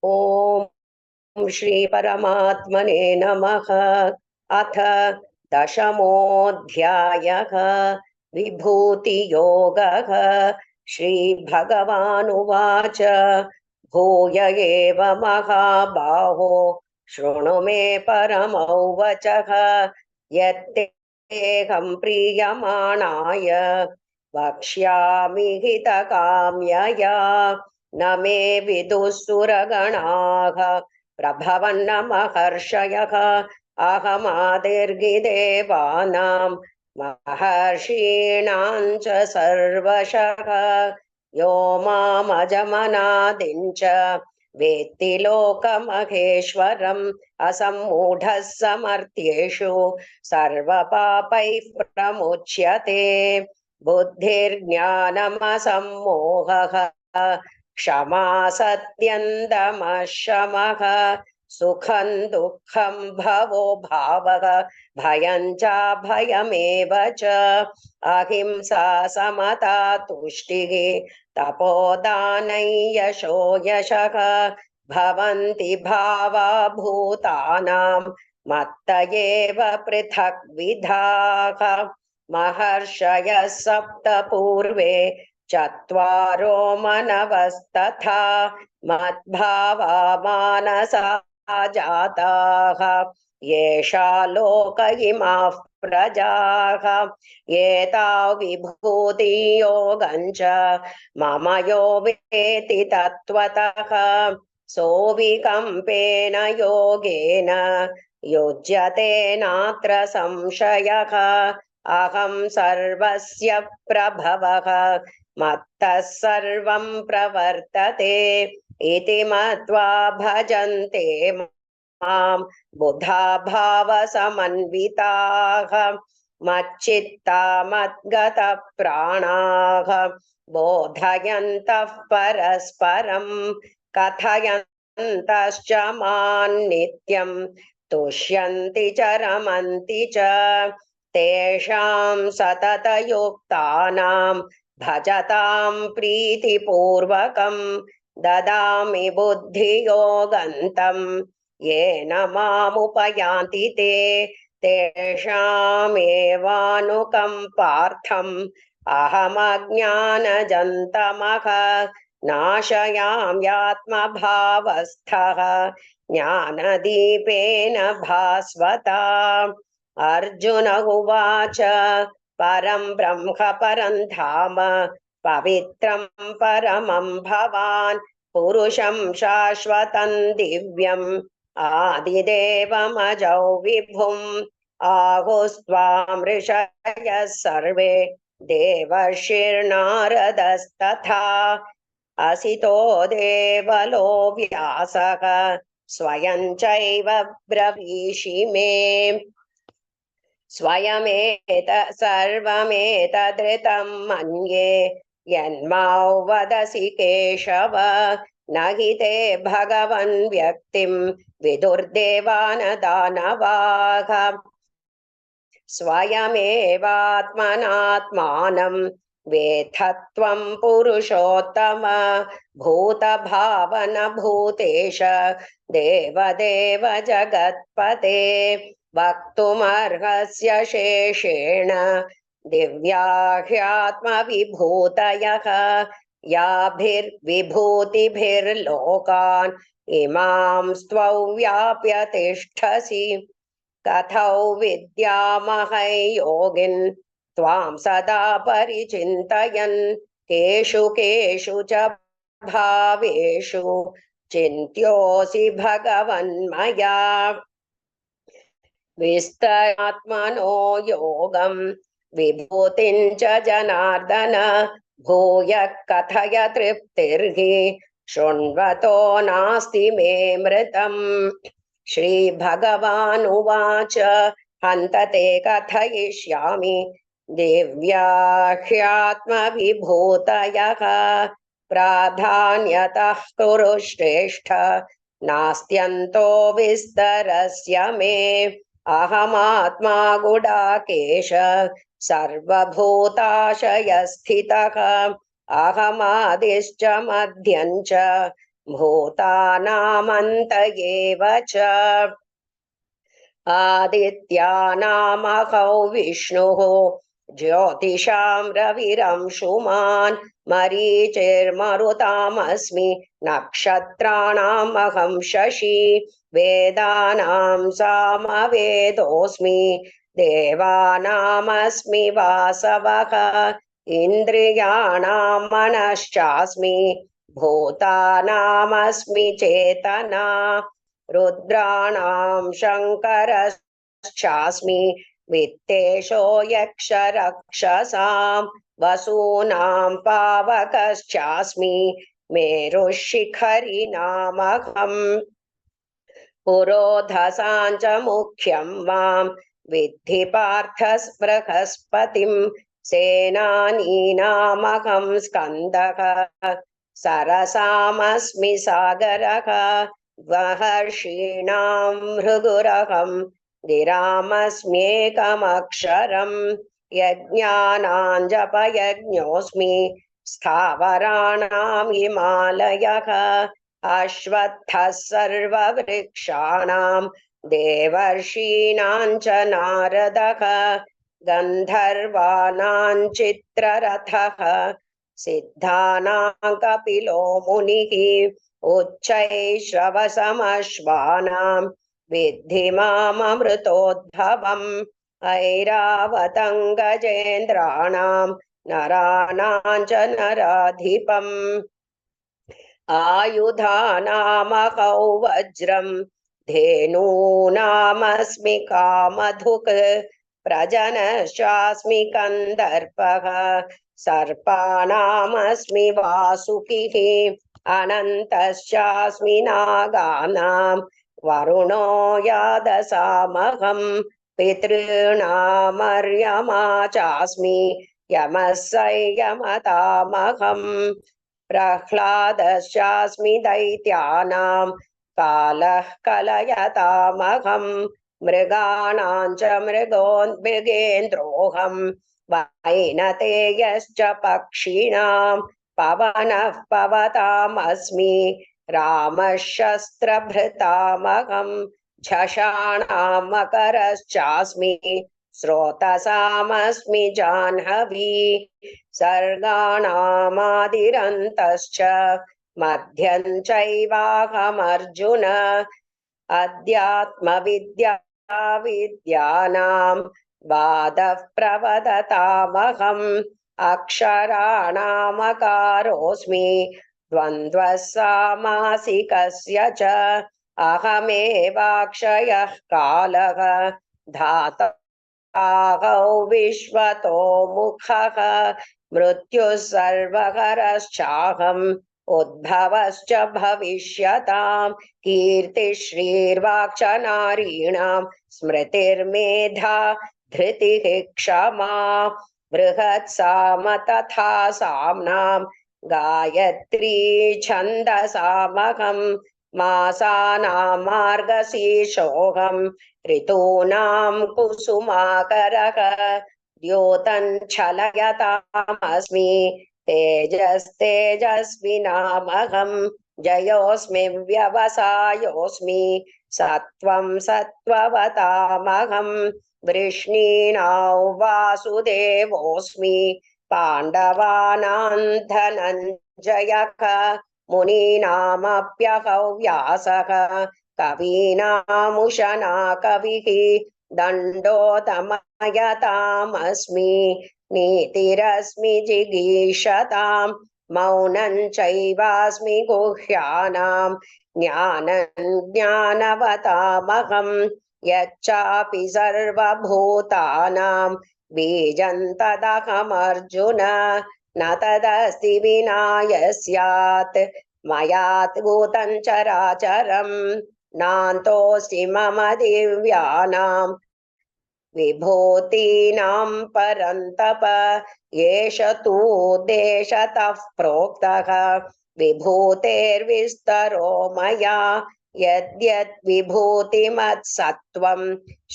ॐ श्री परमात्मने नमः। अथ दशमोऽध्यायः। विभूतियोगः। श्रीभगवानुवाच भूय एव महाबाहो शृणु मे परमौ वचः। यत्तेऽहं प्रीयमाणाय वक्ष्यामि हितकाम्यया। न मे विदुःसुरगणाः प्रभवन्न महर्षयः। अहमादिर्गिदेवानां महर्षीणां च सर्वशः। यो मामजमनादिं च वेत्ति लोकमहेश्वरम् असम्मूढः समर्थ्येषु सर्वपापैः प्रमुच्यते। बुद्धिर्ज्ञानमसम्मोहः क्षमा सत्यं दमः शमः सुखं दुःखं भवो भावः भयं चाभयमेव च अहिंसा समता तुष्टिः तपोदानै यशो यशः भवन्ति भावा भूतानां मत्त एव पृथग्विधाः। महर्षयः सप्त पूर्वे चत्वारो मनवस्तथा मद्भावा मानसा जाताः। येषा लोक इमाः प्रजाः एताव विभूतियोगं च मम यो वेति तत्त्वतः सोऽविकम्पेन योगेन युज्यते नात्र संशयः। अहं सर्वस्य प्रभवः मत्तः सर्वं प्रवर्तते इति मत्वा भजन्ते मां बुधा भावसमन्विताः। मच्चित्ता मद्गतः प्राणाः बोधयन्तः परस्परं कथयन्तश्च मां नित्यं तुष्यन्ति च रमन्ति च। तेषां सततयुक्तानां भजतां प्रीतिपूर्वकं ददामि बुद्धियोगन्तं येन मामुपयान्ति ते। तेषामेवानुकम्पार्थम् अहमज्ञानजन्तमः नाशयाम्यात्मभावस्थः ज्ञानदीपेन भास्वता। अर्जुन उवाच परं ब्रह्म परं धाम पवित्रं परमं भवान् पुरुषं शाश्वतं दिव्यम् आदिदेवमजौ विभुम् आहुस्त्वां ऋषयः सर्वे देवर्षिर्नारदस्तथा असितो देवलो व्यासः स्वयं चैव ब्रवीषि मे। स्वयमेत सर्वमेतदृतं मन्ये यन्मां वदसि केशव। न हि ते भगवन् व्यक्तिं विदुर्देवानदानवाः। स्वयमेवात्मनात्मानं वेत्थत्वं पुरुषोत्तम भूतभावन भूतेश देवदेव जगत्पते। वक्तुमर्हस्य शेषेण दिव्या ह्यात्मविभूतयः याभिर्विभूतिभिर्लोकान् इमां स्त्वौ व्याप्य तिष्ठसि। कथौ विद्यामहै योगिन् त्वां सदा परिचिन्तयन् केषु केषु च भावेषु चिन्त्योऽसि भगवन्मया। विस्तरात्मनो योगं विभूतिं च जनार्दन भूयः कथय तृप्तिर्हि शृण्वतो नास्ति मे मृतम्। श्रीभगवानुवाच हन्त ते कथयिष्यामि दिव्या ह्यात्मविभूतयः प्राधान्यतः कुरु श्रेष्ठ नास्त्यन्तो विस्तरस्य मे। अहमात्मा गुडाकेश सर्वभूताशयस्थितः अहमादिश्च मध्यं च भूतानामन्त एव च आदित्यानामहौ विष्णुः ज्योतिषां रविरंशुमान् मरीचिर्मरुतामस्मि नक्षत्राणामहं शशि वेदानां सामवेदोऽस्मि देवानामस्मि वासवः इन्द्रियाणां मनश्चास्मि भूतानामस्मि चेतना रुद्राणां शङ्करश्चास्मि वित्तेशो यक्षरक्षसां वसूनां पावकश्चास्मि मेरुः शिखरिणामहम् पुरोधसां च मुख्यं मां विद्धि पार्थ बृहस्पतिं सेनानीनामहं स्कन्दः सरसामस्मि सागरः महर्षीणां भृगुरहं गिरामस्म्येकमक्षरं यज्ञानां जपयज्ञोऽस्मि स्थावराणां हिमालयः अश्वत्थः सर्ववृक्षाणां देवर्षीणां च नारदः गन्धर्वाणां चित्ररथः सिद्धानां कपिलो मुनिः उच्चैश्रवसमश्वानां विद्धि माममृतोद्भवम् ऐरावतं गजेन्द्राणां नराणां च नराधिपम् आयुधानामहौ वज्रं धेनूनामस्मि कामधुक् प्रजनश्चास्मि कन्दर्पः सर्पाणामस्मि वासुकिः अनन्तश्चास्मि नागानां वरुणो यादसामहं पितॄणामर्यमा चास्मि यमः संयमतामहम् प्रह्लादश्चास्मि दैत्यानां कालः कलयतामहं मृगाणां च मृगेन्द्रोऽहं वैनतेयश्च पक्षिणां पवनः पवतामस्मि रामः शस्त्रभृतामहं झषाणां मकरश्चास्मि स्रोतसामस्मि जाह्नवी सर्गाणामादिरन्तश्च मध्यं चैवाहमर्जुन अध्यात्मविद्या विद्यानां वादः प्रवदतामहम् अक्षराणामकारोऽस्मि द्वन्द्वः सामासिकस्य च अहमेवाक्षयः कालः धाताहौ विश्वतो मुखः मृत्युः सर्वहरश्चाहम् उद्भवश्च भविष्यतां कीर्तिश्रीर्वाक् च नारीणां स्मृतिर्मेधा धृतिः क्षमा बृहत्साम तथा साम्नां गायत्री छन्दसामहं मासानां मार्गशीर्षोऽहं ऋतूनां कुसुमाकरः द्योतञ्छलयतामस्मि तेजस्तेजस्विनामहं जयोऽस्मि व्यवसायोऽस्मि सत्त्वं सत्त्ववतामहं वृष्णीनां वासुदेवोऽस्मि पाण्डवानां धनञ्जयः मुनीनामप्यहौ व्यासः कवीनामुशना कविः दण्डोतमयतामस्मि नीतिरस्मि जिगीषतां मौनं चैवास्मि गुह्यानां ज्ञानं ज्ञानवतामहं यच्चापि सर्वभूतानां बीजं तदहमर्जुन न तदस्ति विना यस्यात् मयात् भूतं चराचरं नान्तोऽस्ति मम दिव्यानां विभूतीनां परन्तप एष तु देशतः प्रोक्तः विभूतेर्विस्तरो मया यद्यद् विभूतिमत्सत्त्वं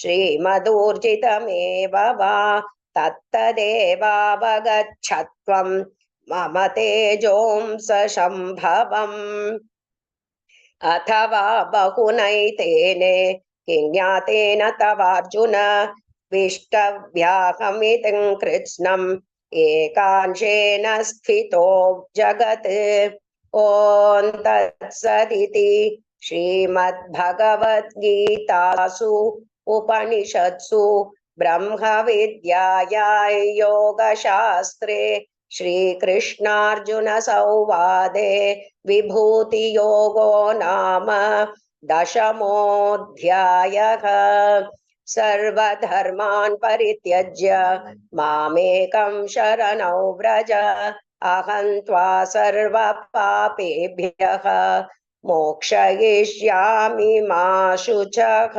श्रीमदूर्जितमेव वा तत्तदेवावगच्छत्वं मम तेजोंस सम्भवम् अथवा बहुनैतेने किं ज्ञातेन तवार्जुन विष्टव्याहमिति कृत्स्नम् एकांशेन स्थितो जगत् ॐ तत्सदिति श्रीमद्भगवद्गीतासु उपनिषत्सु ब्रह्मविद्यायां योगशास्त्रे श्रीकृष्णार्जुन संवादे विभूतियोगो नाम दशमोऽध्यायः। सर्वधर्मान् परित्यज्य मामेकं शरणौ व्रज अहं त्वा सर्वपापेभ्यः मोक्षयिष्यामि मा शुचः।